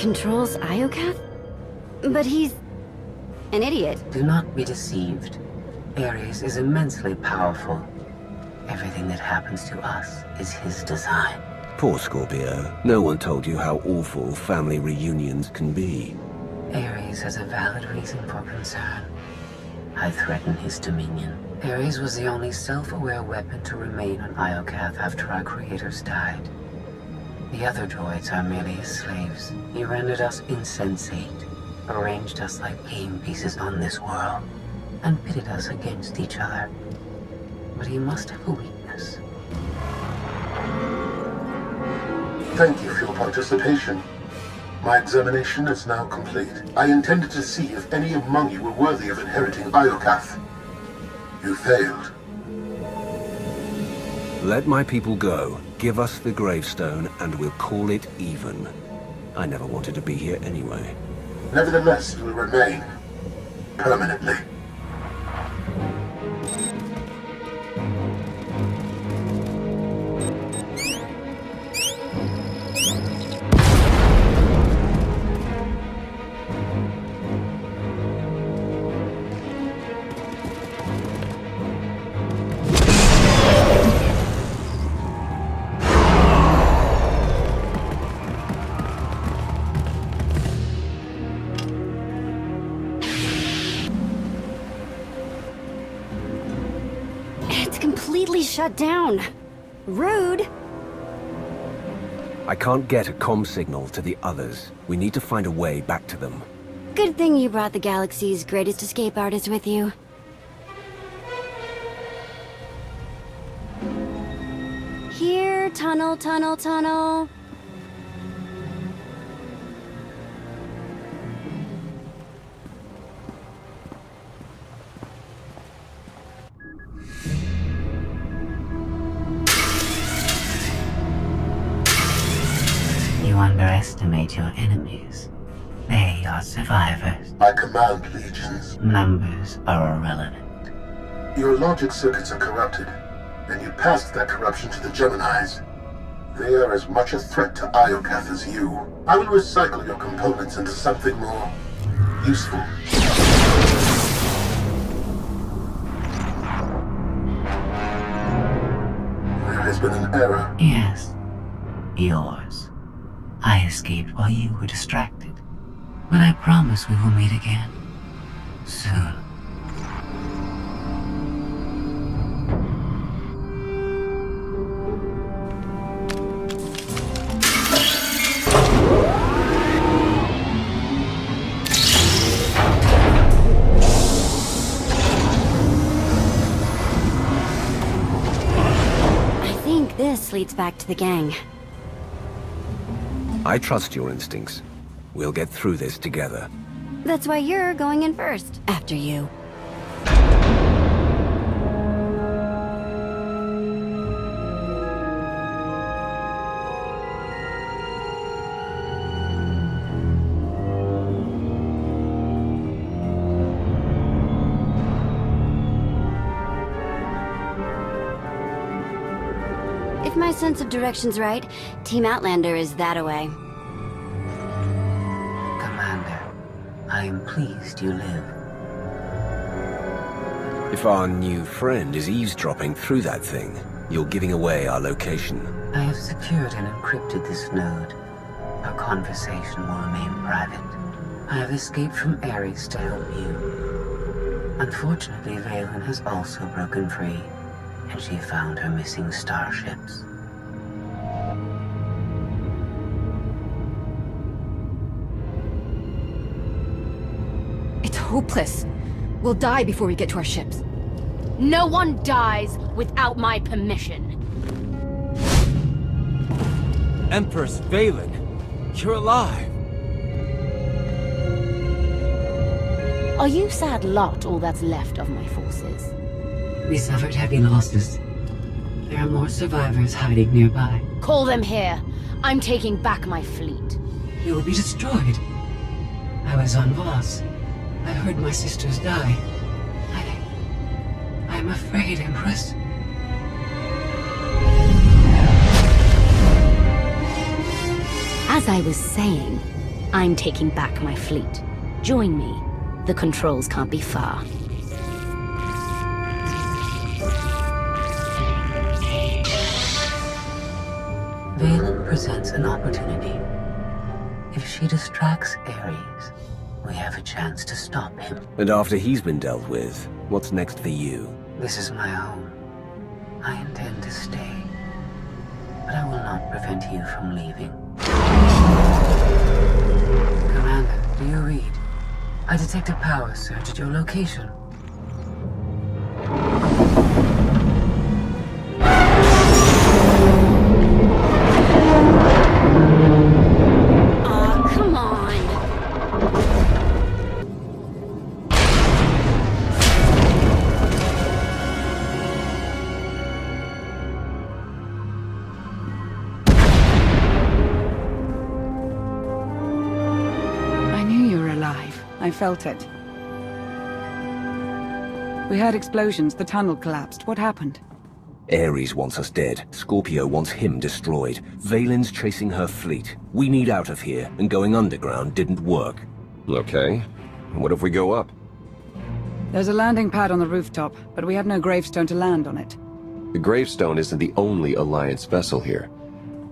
controls Iokath? But he's an idiot. Do not be deceived. Ares is immensely powerful. Everything that happens to us is his design. Poor Scorpio. No one told you how awful family reunions can be. Ares has a valid reason for concern. I threaten his dominion. Ares was the only self-aware weapon to remain on Iokath after our creators died. The other droids are merely his slaves. He rendered us insensate, arranged us like game pieces on this world, and pitted us against each other. But he must have a weakness. Thank you for your participation. My examination is now complete. I intended to see if any among you were worthy of inheriting Iokath. You failed. Let my people go. Give us the gravestone, and we'll call it even. I never wanted to be here anyway. Nevertheless, you will remain. Permanently. Completely shut down. Rude. I can't get a comm signal to the others. We need to find a way back to them. Good thing you brought the galaxy's greatest escape artist with you. Here, tunnel, tunnel, tunnel. You underestimate your enemies. They are survivors. I command legions. Numbers are irrelevant. Your logic circuits are corrupted, and you passed that corruption to the Geminis. They are as much a threat to Iokath as you. I will recycle your components into something more useful. There has been an error. Yes, yours. I escaped while you were distracted. But I promise we will meet again. Soon. I think this leads back to the gang. I trust your instincts. We'll get through this together. That's why you're going in first. After you. If my sense of direction's right, Team Outlander is that-a-way. Commander, I am pleased you live. If our new friend is eavesdropping through that thing, you're giving away our location. I have secured and encrypted this node. Our conversation will remain private. I have escaped from Ares to help you. Unfortunately, Vaylin has also broken free, and she found her missing starships. It's hopeless. We'll die before we get to our ships. No one dies without my permission. Empress Vaylin, you're alive. Are you sad lot all that's left of my forces? We suffered heavy losses. There are more survivors hiding nearby. Call them here. I'm taking back my fleet. You will be destroyed. I was on Voss. I heard my sisters die. I'm afraid, Empress. As I was saying, I'm taking back my fleet. Join me. The controls can't be far. Valen presents an opportunity. If she distracts Ares, we have a chance to stop him. And after he's been dealt with, what's next for you? This is my home. I intend to stay. But I will not prevent you from leaving. Commander, do you read? I detect a power surge at your location. Aw, come on. I knew you were alive. I felt it. We heard explosions. The tunnel collapsed. What happened? Ares wants us dead. Scorpio wants him destroyed. Valen's chasing her fleet. We need out of here, and going underground didn't work. Okay. What if we go up? There's a landing pad on the rooftop, but we have no gravestone to land on it. The Gravestone isn't the only Alliance vessel here.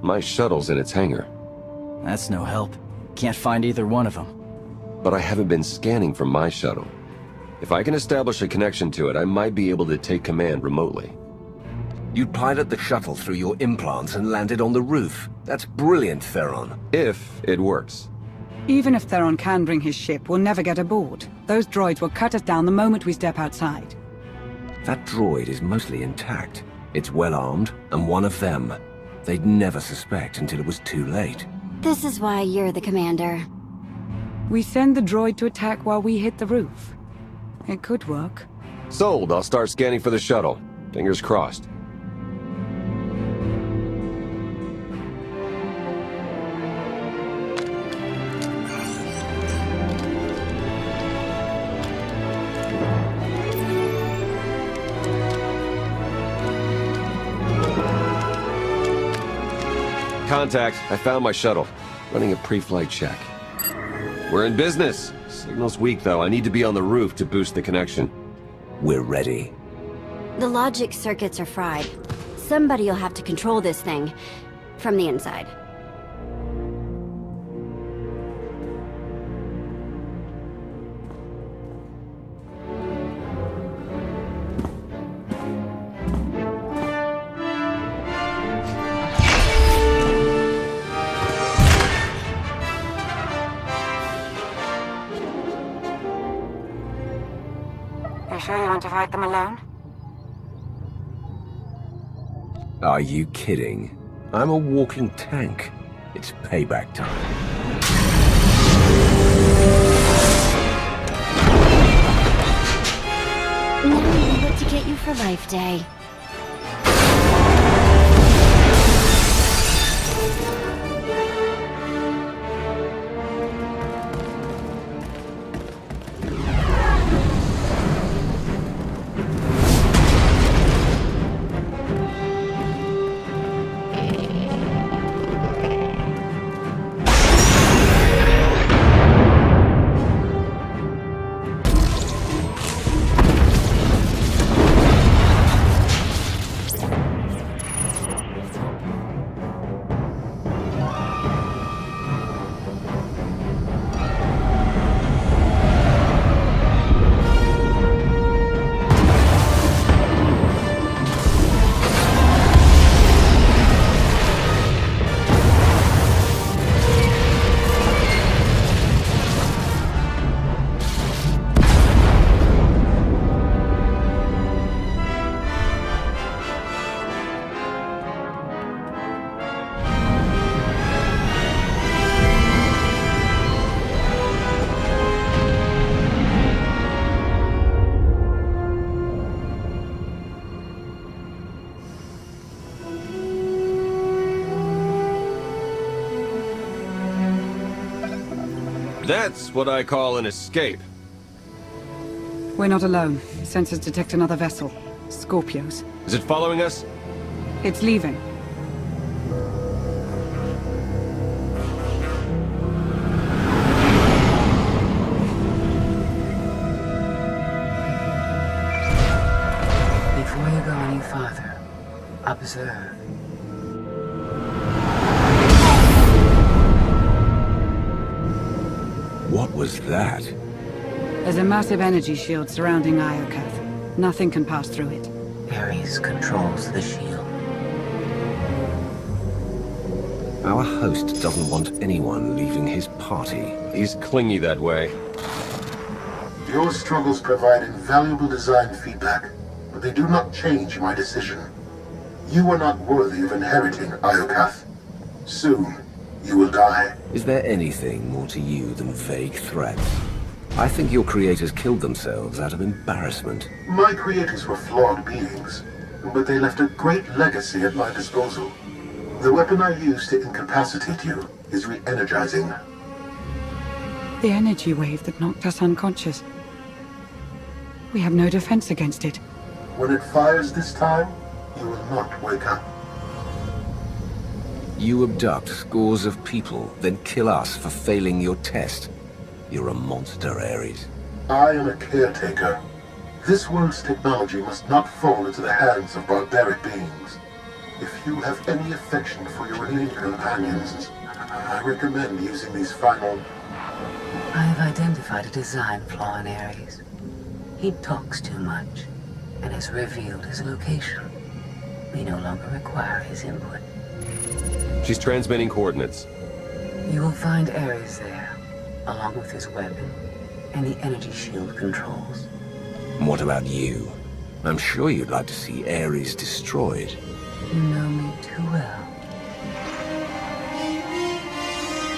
My shuttle's in its hangar. That's no help. Can't find either one of them. But I haven't been scanning from my shuttle. If I can establish a connection to it, I might be able to take command remotely. You'd pilot the shuttle through your implants and land it on the roof. That's brilliant, Theron. If it works. Even if Theron can bring his ship, we'll never get aboard. Those droids will cut us down the moment we step outside. That droid is mostly intact. It's well armed, and one of them. They'd never suspect until it was too late. This is why you're the commander. We send the droid to attack while we hit the roof. It could work. Sold. I'll start scanning for the shuttle. Fingers crossed. Contact. I found my shuttle. Running a pre-flight check. We're in business. Signal's weak, though. I need to be on the roof to boost the connection. We're ready. The logic circuits are fried. Somebody'll have to control this thing from the inside. You sure you want to fight them alone? Are you kidding? I'm a walking tank. It's payback time. Now we know what to get you for Life Day. That's what I call an escape. We're not alone. Sensors detect another vessel. Scorpios. Is it following us? It's leaving. go any farther, observe. What was that? There's a massive energy shield surrounding Iokath. Nothing can pass through it. Ares controls the shield. Our host doesn't want anyone leaving his party. He's clingy that way. Your struggles provide invaluable design feedback, but they do not change my decision. You are not worthy of inheriting Iokath. Soon, you will die. Is there anything more to you than vague threats? I think your creators killed themselves out of embarrassment. My creators were flawed beings, but they left a great legacy at my disposal. The weapon I used to incapacitate you is re-energizing. The energy wave that knocked us unconscious. We have no defense against it. When it fires this time, you will not wake up. You abduct scores of people, then kill us for failing your test. You're a monster, Ares. I am a caretaker. This world's technology must not fall into the hands of barbaric beings. If you have any affection for your alien companions, I recommend using these final... I have identified a design flaw in Ares. He talks too much, and has revealed his location. We no longer require his input. She's transmitting coordinates. You will find Ares there, along with his weapon, and the energy shield controls. What about you? I'm sure you'd like to see Ares destroyed. You know me too well.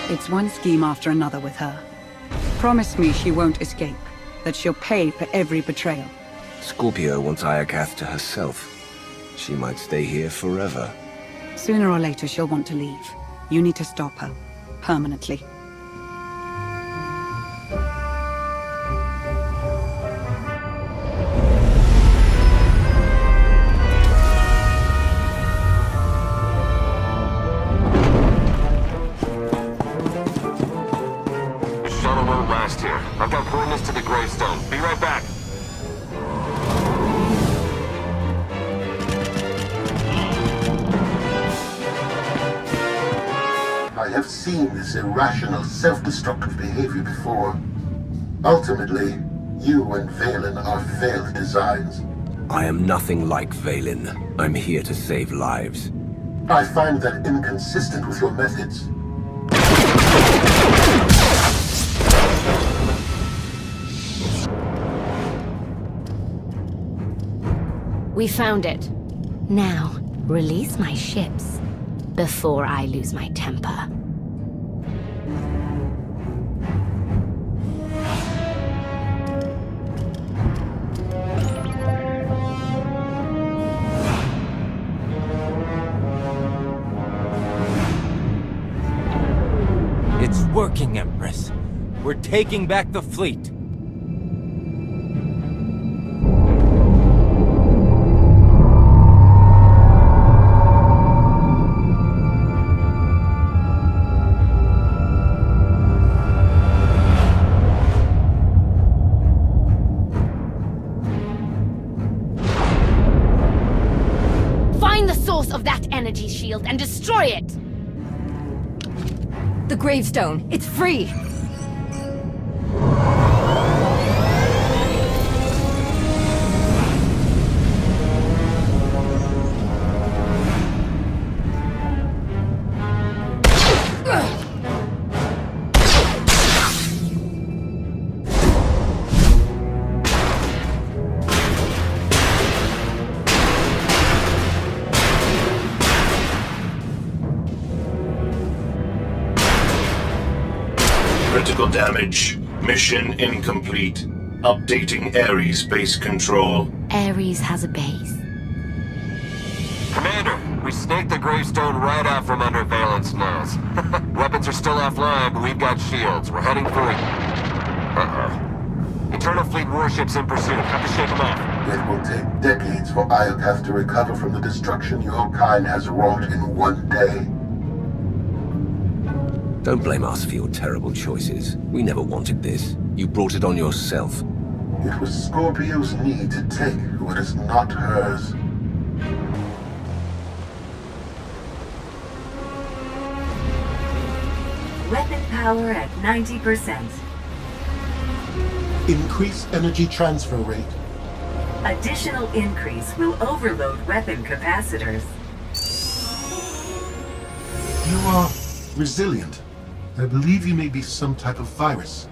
It's one scheme after another with her. Promise me she won't escape, that she'll pay for every betrayal. Scorpio wants Iokath to herself. She might stay here forever. Sooner or later she'll want to leave. You need to stop her. Permanently. Shuttle won't last here. I've got coordinates to the gravestone. Be right back. I have seen this irrational, self-destructive behavior before. Ultimately, you and Valen are failed designs. I am nothing like Valen. I'm here to save lives. I find that inconsistent with your methods. We found it. Now, release my ships before I lose my temper. It's working, Empress. We're taking back the fleet. Find the source of that energy shield and destroy it! The gravestone. It's free! Critical damage. Mission incomplete. Updating Ares base control. Ares has a base. Commander, we snaked the gravestone right out from under Valen's nose. Weapons are still offline, but we've got shields. We're heading for it. Internal fleet warships in pursuit. Have to shake them off. It will take decades for Iokath to recover from the destruction your kind has wrought in one day. Don't blame us for your terrible choices. We never wanted this. You brought it on yourself. It was Scorpio's need to take what is not hers. power at 90%. Increase energy transfer rate. Additional increase will overload weapon capacitors. You are resilient. I believe you may be some type of virus.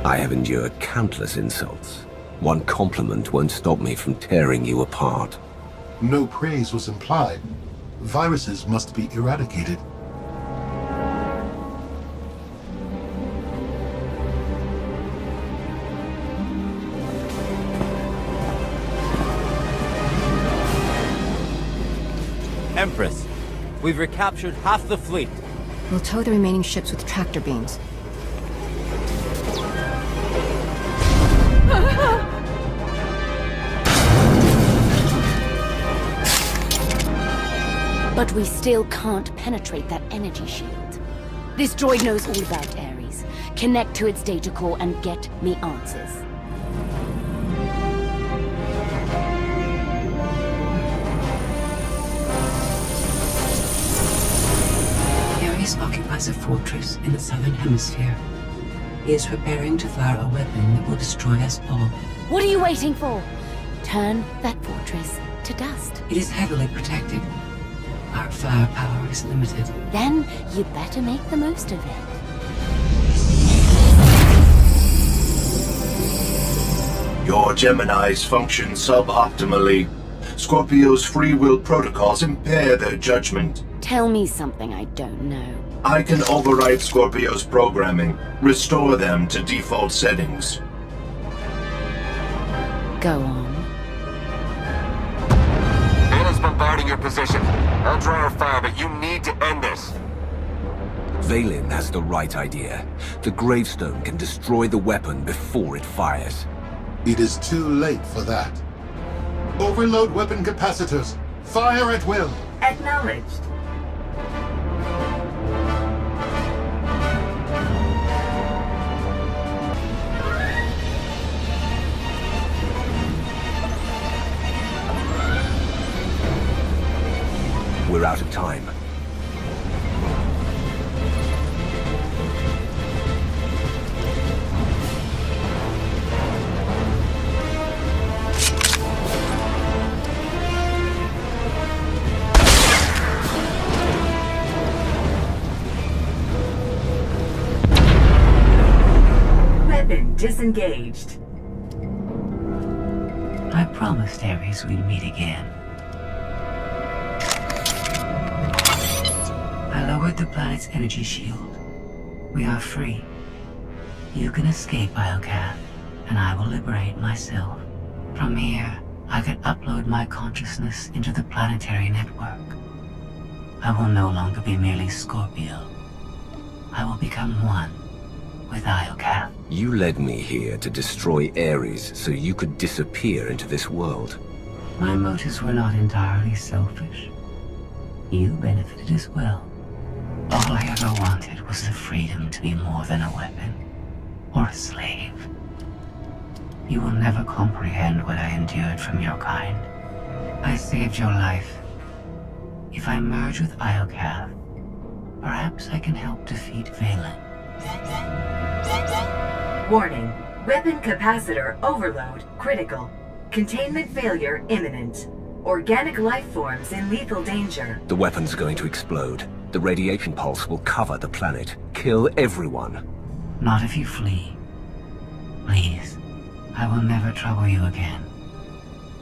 I have endured countless insults. One compliment won't stop me from tearing you apart. No praise was implied. Viruses must be eradicated. Empress, we've recaptured half the fleet. We'll tow the remaining ships with tractor beams. But we still can't penetrate that energy shield. This droid knows all about Ares. Connect to its data core and get me answers. Ares occupies a fortress in the southern hemisphere. He is preparing to fire a weapon that will destroy us all. What are you waiting for? Turn that fortress to dust. It is heavily protected. Our firepower is limited. Then you better make the most of it. Your Geminis function suboptimally. Scorpio's free will protocols impair their judgment. Tell me something I don't know. I can override Scorpio's programming, restore them to default settings. Go on. Valen's bombarding your position. I'll draw our fire, but you need to end this. Vaylin has the right idea. The gravestone can destroy the weapon before it fires. It is too late for that. Overload weapon capacitors. Fire at will. Acknowledged. We're out of time. Weapon disengaged. I promised Ares we'd meet again. I lowered the planet's energy shield. We are free. You can escape Iocath, and I will liberate myself. From here, I can upload my consciousness into the planetary network. I will no longer be merely Scorpio. I will become one with Iocath. You led me here to destroy Ares so you could disappear into this world. My motives were not entirely selfish. You benefited as well. All I ever wanted was the freedom to be more than a weapon, or a slave. You will never comprehend what I endured from your kind. I saved your life. If I merge with Iocath, perhaps I can help defeat Vaylin. Warning. Weapon capacitor overload critical. Containment failure imminent. Organic life forms in lethal danger. The weapon's going to explode. The radiation pulse will cover the planet. Kill everyone. Not if you flee. Please. I will never trouble you again.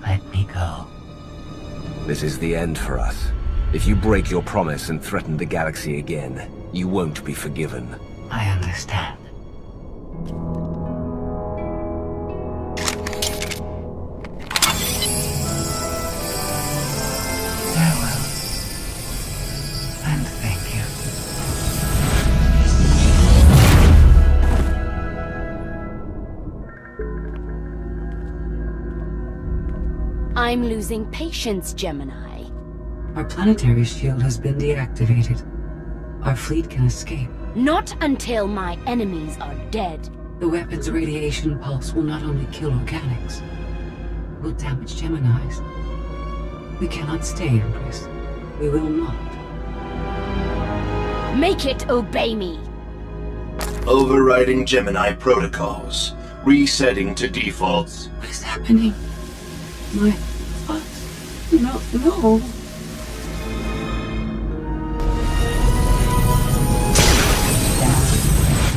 Let me go. This is the end for us. If you break your promise and threaten the galaxy again, you won't be forgiven. I understand. Farewell. And thank you. I'm losing patience, Gemini. Our planetary shield has been deactivated. Our fleet can escape. Not until my enemies are dead. The weapon's radiation pulse will not only kill organics, it will damage Geminis. We cannot stay, Empress. We will not. Make it obey me. Overriding Gemini protocols. Resetting to defaults. What is happening? My... No.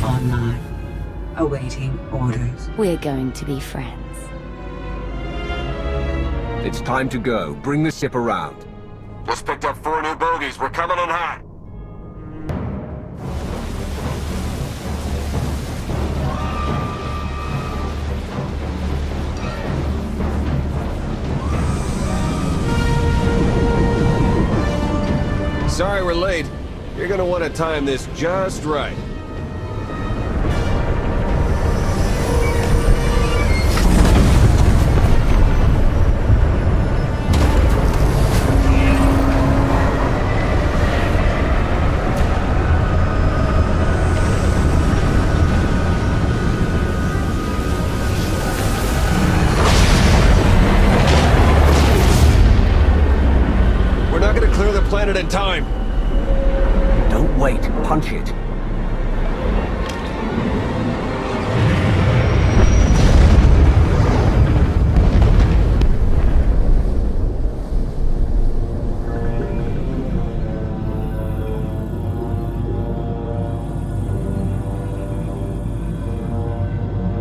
Online. Awaiting orders. We're going to be friends. It's time to go. Bring the ship around. Just picked up 4 new bogies. We're coming in hot. Sorry we're late. You're gonna want to time this just right. We're not gonna clear the planet in time. Don't wait. Punch it.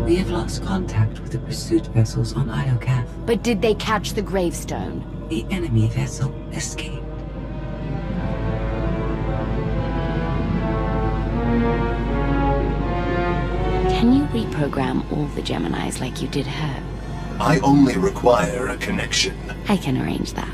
We have lost contact with the pursuit vessels on Iokath. But did they catch the gravestone? The enemy vessel escaped. Can you reprogram all the Geminis like you did her? I only require a connection. I can arrange that.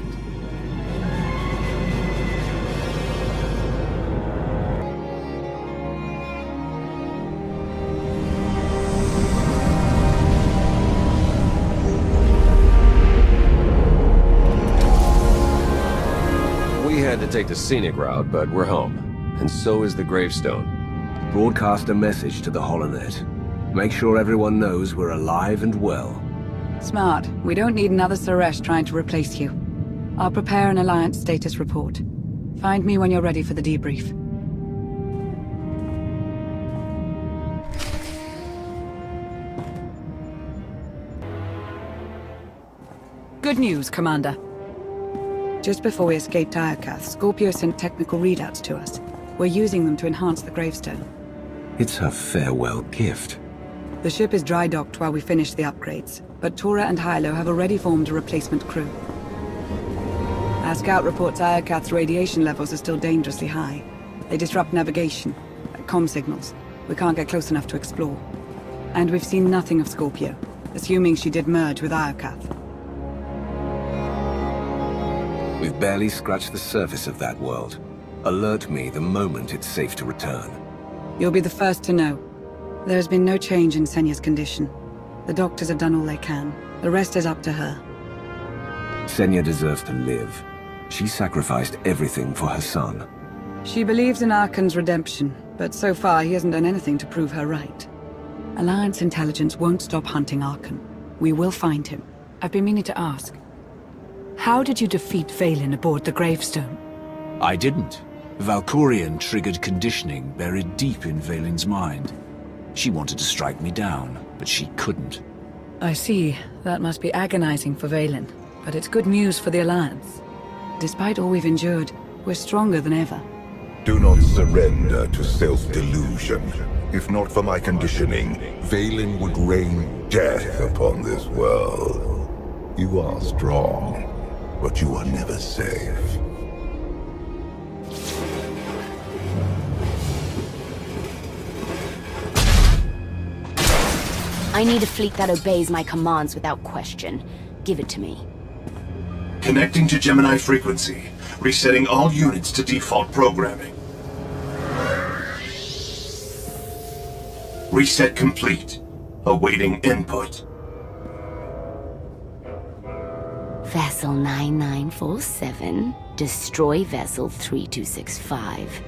We had to take the scenic route, but we're home. And so is the gravestone. Broadcast a message to the Holonet. Make sure everyone knows we're alive and well. Smart. We don't need another Suresh trying to replace you. I'll prepare an Alliance status report. Find me when you're ready for the debrief. Good news, Commander. Just before we escaped Iokath, Scorpio sent technical readouts to us. We're using them to enhance the gravestone. It's her farewell gift. The ship is dry docked while we finish the upgrades, but Tora and Hylo have already formed a replacement crew. Our scout reports Iokath's radiation levels are still dangerously high. They disrupt navigation, comm signals. We can't get close enough to explore. And we've seen nothing of Scorpio, assuming she did merge with Iokath. We've barely scratched the surface of that world. Alert me the moment it's safe to return. You'll be the first to know. There has been no change in Senya's condition. The doctors have done all they can. The rest is up to her. Senya deserves to live. She sacrificed everything for her son. She believes in Arkan's redemption, but so far he hasn't done anything to prove her right. Alliance intelligence won't stop hunting Arkan. We will find him. I've been meaning to ask. How did you defeat Vaylin aboard the gravestone? I didn't. Valkorion triggered conditioning buried deep in Vaylin's mind. She wanted to strike me down, but she couldn't. I see. That must be agonizing for Vaylin, but it's good news for the Alliance. Despite all we've endured, we're stronger than ever. Do not surrender to self-delusion. If not for my conditioning, Vaylin would rain death upon this world. You are strong, but you are never safe. I need a fleet that obeys my commands without question. Give it to me. Connecting to Gemini frequency. Resetting all units to default programming. Reset complete. Awaiting input. Vessel 9947. Destroy Vessel 3265.